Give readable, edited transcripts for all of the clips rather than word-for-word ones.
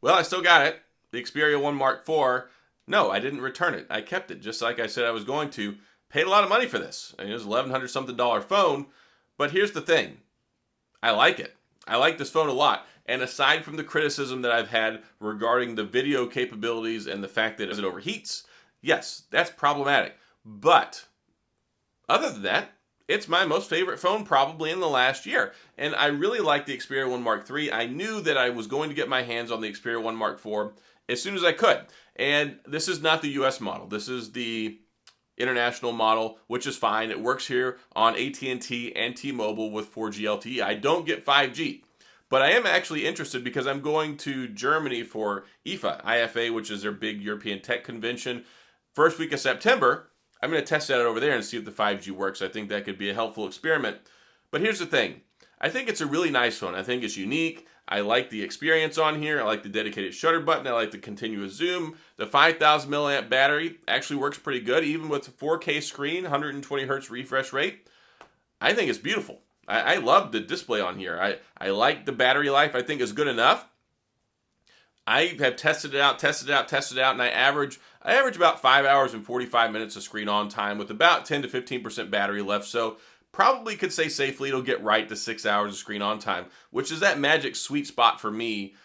Well, I still got it. The Xperia 1 Mark IV. No, I didn't return it. I kept it just like I said I was going to. Paid a lot of money for this. I mean, it was $1,100 something phone. But here's the thing. I like it. I like this phone a lot. And aside from the criticism that I've had regarding the video capabilities and the fact that it overheats, yes, that's problematic. But other than that, it's my most favorite phone probably in the last year. And I really like the Xperia 1 Mark III. I knew that I was going to get my hands on the Xperia 1 Mark IV as soon as I could. And this is not the US model. This is the international model, which is fine. It works here on AT&T and T-Mobile with 4G LTE. I don't get 5G. But I am actually interested because I'm going to Germany for IFA, which is their big European tech convention. First week of September, I'm going to test that out over there and see if the 5G works. I think that could be a helpful experiment. But here's the thing. I think it's a really nice phone. I think it's unique. I like the experience on here. I like the dedicated shutter button. I like the continuous zoom. The 5,000 milliamp battery actually works pretty good, even with a 4K screen, 120 hertz refresh rate. I think it's beautiful. I love the display on here. I like the battery life. I think is good enough. I have tested it out, and I average about 5 hours and 45 minutes of screen on time with about 10 to 15% battery left. So probably could say safely it'll get right to 6 hours of screen on time, which is that magic sweet spot for me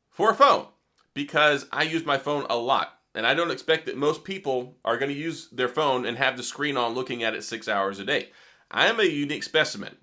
for a phone because I use my phone a lot. And I don't expect that most people are going to use their phone and have the screen on looking at it 6 hours a day. I am a unique specimen.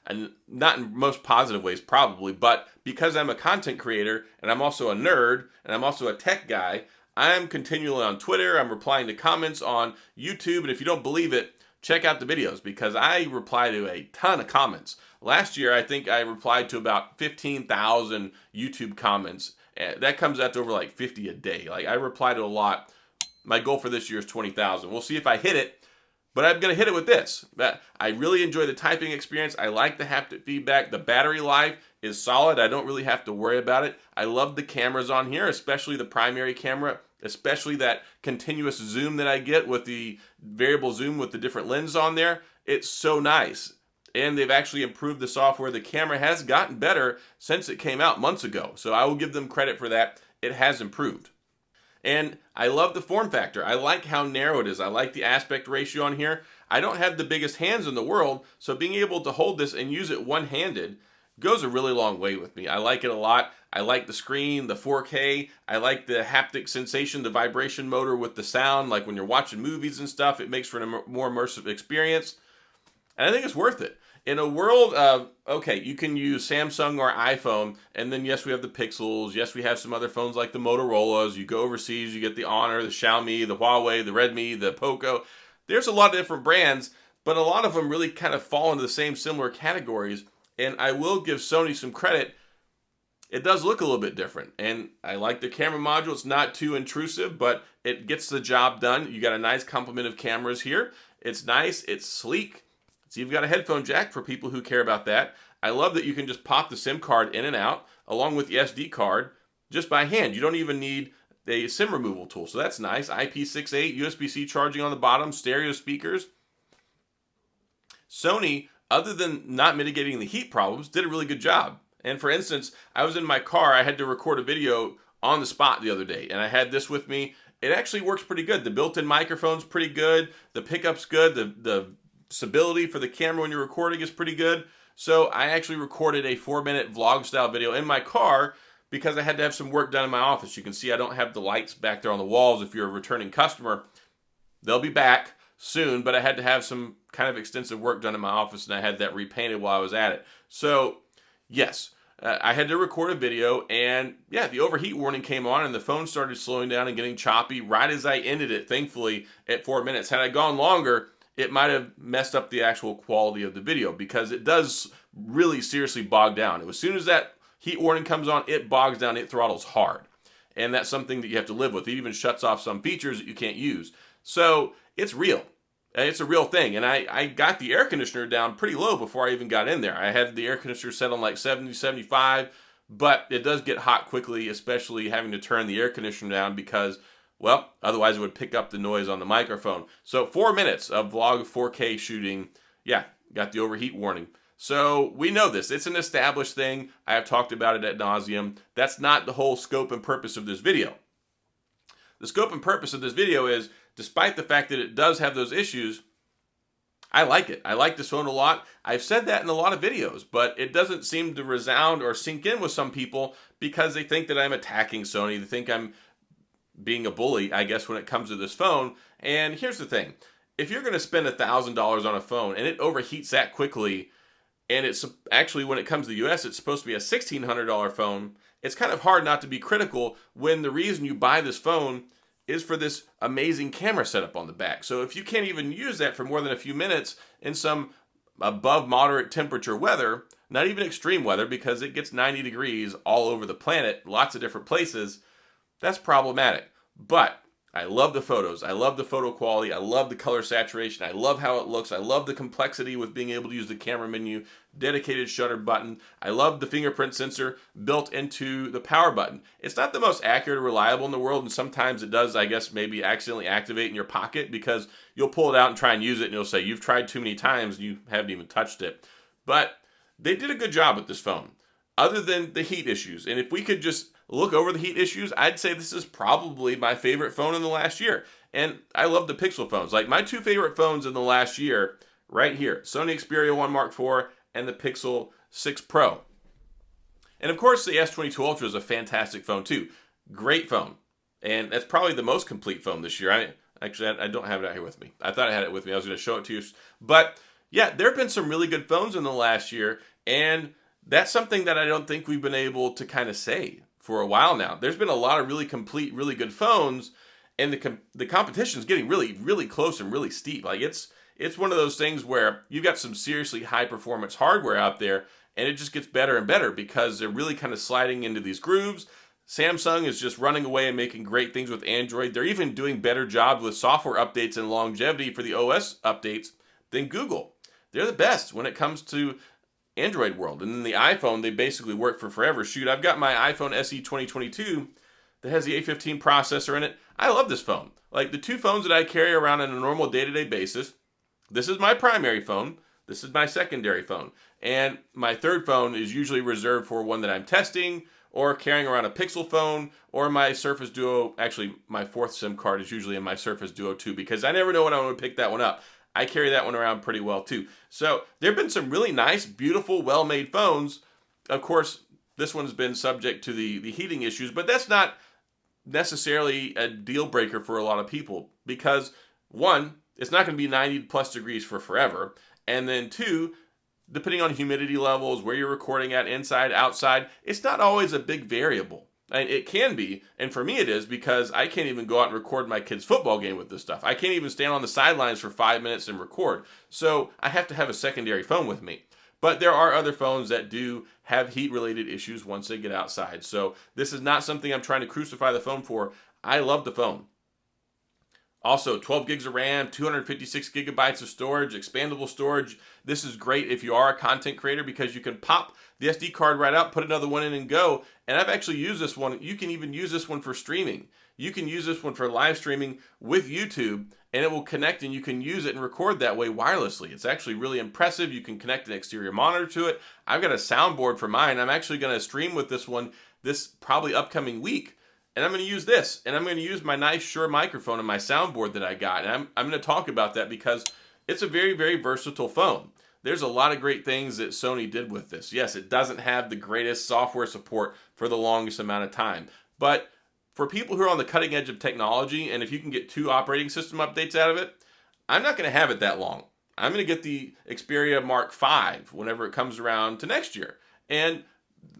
And not in most positive ways probably, but because I'm a content creator and I'm also a nerd and I'm also a tech guy, I'm continually on Twitter. I'm replying to comments on YouTube. And if you don't believe it, check out the videos because I reply to a ton of comments. Last year, I think I replied to about 15,000 YouTube comments. That comes out to over like 50 a day. Like I reply to a lot. My goal for this year is 20,000. We'll see if I hit it. But I'm going to hit it with this. I really enjoy the typing experience. I like the haptic feedback. The battery life is solid. I don't really have to worry about it. I love the cameras on here, especially the primary camera, especially that continuous zoom that I get with the variable zoom with the different lenses on there. It's so nice. And they've actually improved the software. The camera has gotten better since it came out months ago. So I will give them credit for that. It has improved. And I love the form factor. I like how narrow it is. I like the aspect ratio on here. I don't have the biggest hands in the world, so being able to hold this and use it one-handed goes a really long way with me. I like it a lot. I like the screen, the 4K. I like the haptic sensation, the vibration motor with the sound. Like when you're watching movies and stuff, it makes for a more immersive experience. And I think it's worth it. In a world of, okay, you can use Samsung or iPhone, and then yes, we have the Pixels. Yes, we have some other phones like the Motorola's. You go overseas, you get the Honor, the Xiaomi, the Huawei, the Redmi, the Poco. There's a lot of different brands, but a lot of them really kind of fall into the same similar categories. And I will give Sony some credit. It does look a little bit different. And I like the camera module. It's not too intrusive, but it gets the job done. You got a nice complement of cameras here. It's nice. It's sleek. So you've got a headphone jack for people who care about that. I love that you can just pop the SIM card in and out along with the SD card just by hand. You don't even need a SIM removal tool. So that's nice. IP68, USB-C charging on the bottom, stereo speakers. Sony, other than not mitigating the heat problems, did a really good job. And for instance, I was in my car. I had to record a video on the spot the other day. And I had this with me. It actually works pretty good. The built-in microphone's pretty good. The pickup's good. The stability for the camera when you're recording is pretty good. So I actually recorded a 4-minute vlog style video in my car because I had to have some work done in my office. You can see I don't have the lights back there on the walls. If you're a returning customer, they'll be back soon, but I had to have some kind of extensive work done in my office and I had that repainted while I was at it. So yes, I had to record a video and yeah, the overheat warning came on and the phone started slowing down and getting choppy right as I ended it, thankfully, at 4 minutes. Had I gone longer, it might have messed up the actual quality of the video because it does really seriously bog down. As soon as that heat warning comes on, it bogs down, it throttles hard. And that's something that you have to live with. It even shuts off some features that you can't use. So it's real. It's a real thing. And I got the air conditioner down pretty low before I even got in there. I had the air conditioner set on like 70, 75, but it does get hot quickly, especially having to turn the air conditioner down because, well, otherwise it would pick up the noise on the microphone. So 4 minutes of vlog 4K shooting, yeah, got the overheat warning. So we know this. It's an established thing. I have talked about it ad nauseum. That's not the whole scope and purpose of this video. The scope and purpose of this video is, despite the fact that it does have those issues, I like it. I like this phone a lot. I've said that in a lot of videos, but it doesn't seem to resound or sink in with some people because they think that I'm attacking Sony. They think I'm being a bully, I guess, when it comes to this phone. And here's the thing. If you're going to spend $1,000 on a phone and it overheats that quickly, and it's actually, when it comes to the US, it's supposed to be a $1,600 phone, it's kind of hard not to be critical when the reason you buy this phone is for this amazing camera setup on the back. So if you can't even use that for more than a few minutes in some above moderate temperature weather, not even extreme weather because it gets 90 degrees all over the planet, lots of different places, that's problematic. But I love the photos. I love the photo quality. I love the color saturation. I love how it looks. I love the complexity with being able to use the camera menu, dedicated shutter button. I love the fingerprint sensor built into the power button. It's not the most accurate or reliable in the world, and sometimes it does, I guess, maybe accidentally activate in your pocket because you'll pull it out and try and use it, and you'll say, you've tried too many times, and you haven't even touched it. But they did a good job with this phone, other than the heat issues. And if we could just look over the heat issues, I'd say this is probably my favorite phone in the last year. And I love the Pixel phones. Like my two favorite phones in the last year, right here, Sony Xperia 1 Mark IV and the Pixel 6 Pro. And of course, the S22 Ultra is a fantastic phone too. Great phone. And that's probably the most complete phone this year. I don't have it out here with me. I thought I had it with me. I was going to show it to you. But yeah, there have been some really good phones in the last year. And that's something that I don't think we've been able to kind of say for a while now. There's been a lot of really complete, really good phones, and the competition is getting really, really close and really steep. Like it's one of those things where you've got some seriously high performance hardware out there, and it just gets better and better because they're really kind of sliding into these grooves. Samsung is just running away and making great things with Android. They're even doing better job with software updates and longevity for the OS updates than Google. They're the best when it comes to Android world. And then the iPhone, they basically work for forever. Shoot, I've got my iPhone SE 2022 that has the A15 processor in it. I love this phone. Like the two phones that I carry around on a normal day-to-day basis, this is my primary phone, this is my secondary phone, and my third phone is usually reserved for one that I'm testing or carrying around a Pixel phone or my Surface Duo. Actually, my fourth SIM card is usually in my Surface Duo 2 because I never know when I'm going to pick that one up. I carry that one around pretty well too. So there have been some really nice, beautiful, well-made phones. Of course, this one's been subject to the heating issues, but that's not necessarily a deal breaker for a lot of people because one, it's not going to be 90 plus degrees for forever. And then two, depending on humidity levels, where you're recording at, inside, outside, it's not always a big variable. And it can be, and for me it is, because I can't even go out and record my kid's football game with this stuff. I can't even stand on the sidelines for 5 minutes and record. So I have to have a secondary phone with me. But there are other phones that do have heat-related issues once they get outside. So this is not something I'm trying to crucify the phone for. I love the phone. Also, 12 gigs of RAM, 256 gigabytes of storage, expandable storage. This is great if you are a content creator because you can pop the SD card right out, put another one in and go. And I've actually used this one. You can even use this one for streaming. You can use this one for live streaming with YouTube, and it will connect and you can use it and record that way wirelessly. It's actually really impressive. You can connect an exterior monitor to it. I've got a soundboard for mine. I'm actually going to stream with this one this probably upcoming week. And I'm going to use this, and I'm going to use my nice Shure microphone and my soundboard that I got. And I'm going to talk about that because it's a very, very versatile phone. There's a lot of great things that Sony did with this. Yes, it doesn't have the greatest software support for the longest amount of time. But for people who are on the cutting edge of technology, and if you can get 2 operating system updates out of it, I'm not going to have it that long. I'm going to get the Xperia Mark V whenever it comes around to next year. And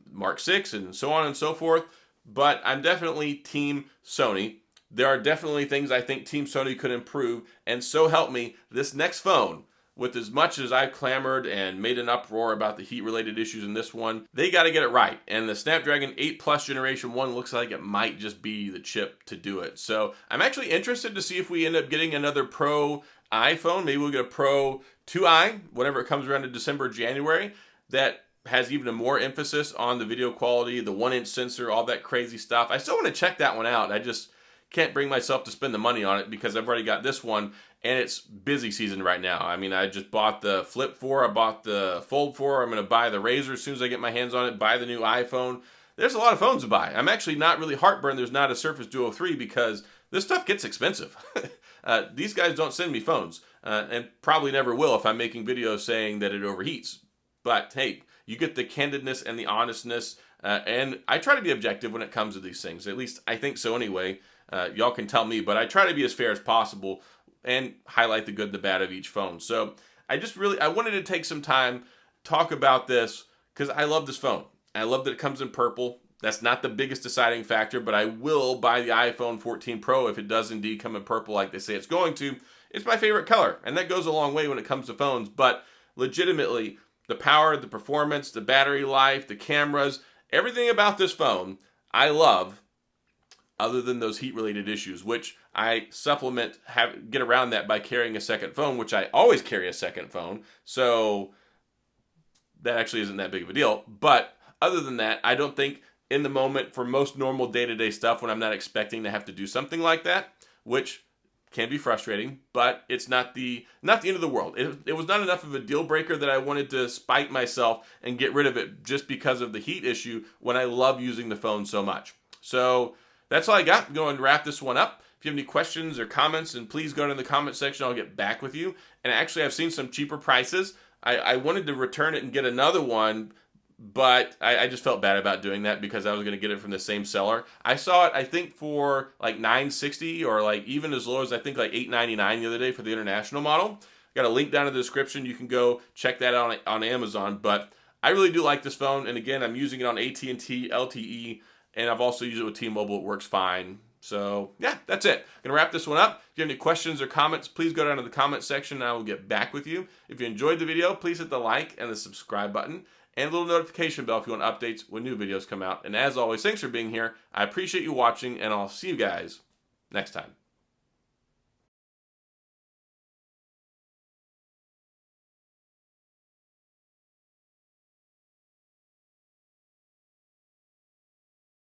Mark 6 and so on and so forth. But I'm definitely Team Sony. There are definitely things I think Team Sony could improve. And so help me, this next phone, with as much as I've clamored and made an uproar about the heat-related issues in this one, they got to get it right. And the Snapdragon 8 Plus Generation 1 looks like it might just be the chip to do it. So I'm actually interested to see if we end up getting another Pro iPhone. Maybe we'll get a Pro 2i, whenever it comes around in December, January, that has even a more emphasis on the video quality, the 1-inch sensor, all that crazy stuff. I still want to check that one out. I just can't bring myself to spend the money on it because I've already got this one and it's busy season right now. I mean, I just bought the Flip 4, I bought the Fold 4, I'm going to buy the Razr as soon as I get my hands on it, buy the new iPhone. There's a lot of phones to buy. I'm actually not really heartburned there's not a Surface Duo 3 because this stuff gets expensive. These guys don't send me phones, and probably never will if I'm making videos saying that it overheats. But hey, you get the candidness and the honestness, and I try to be objective when it comes to these things. At least I think so anyway. Y'all can tell me, but I try to be as fair as possible and highlight the good and the bad of each phone. So I wanted to take some time, talk about this, because I love this phone. I love that it comes in purple. That's not the biggest deciding factor, but I will buy the iPhone 14 Pro if it does indeed come in purple like they say it's going to. It's my favorite color, and that goes a long way when it comes to phones, but legitimately, the power, the performance, the battery life, the cameras, everything about this phone, I love, other than those heat-related issues, which I get around that by carrying a second phone, which I always carry a second phone, so that actually isn't that big of a deal. But other than that, I don't think in the moment for most normal day-to-day stuff when I'm not expecting to have to do something like that, which can be frustrating, but it's not the end of the world. It was not enough of a deal breaker that I wanted to spite myself and get rid of it just because of the heat issue when I love using the phone so much. So that's all I got. I'm going to wrap this one up. If you have any questions or comments, then please go to the comment section. I'll get back with you. And actually, I've seen some cheaper prices. I wanted to return it and get another one, but I just felt bad about doing that because I was going to get it from the same seller. I saw it, I think, for like $960 or like even as low as I think like $899 the other day for the international model. Got a link down in the description. You can go check that out on Amazon. But I really do like this phone. And again, I'm using it on AT&T, LTE, and I've also used it with T-Mobile. It works fine. So yeah, that's it. I'm going to wrap this one up. If you have any questions or comments, please go down to the comment section and I will get back with you. If you enjoyed the video, please hit the like and the subscribe button and a little notification bell if you want updates when new videos come out. And as always, thanks for being here. I appreciate you watching, and I'll see you guys next time.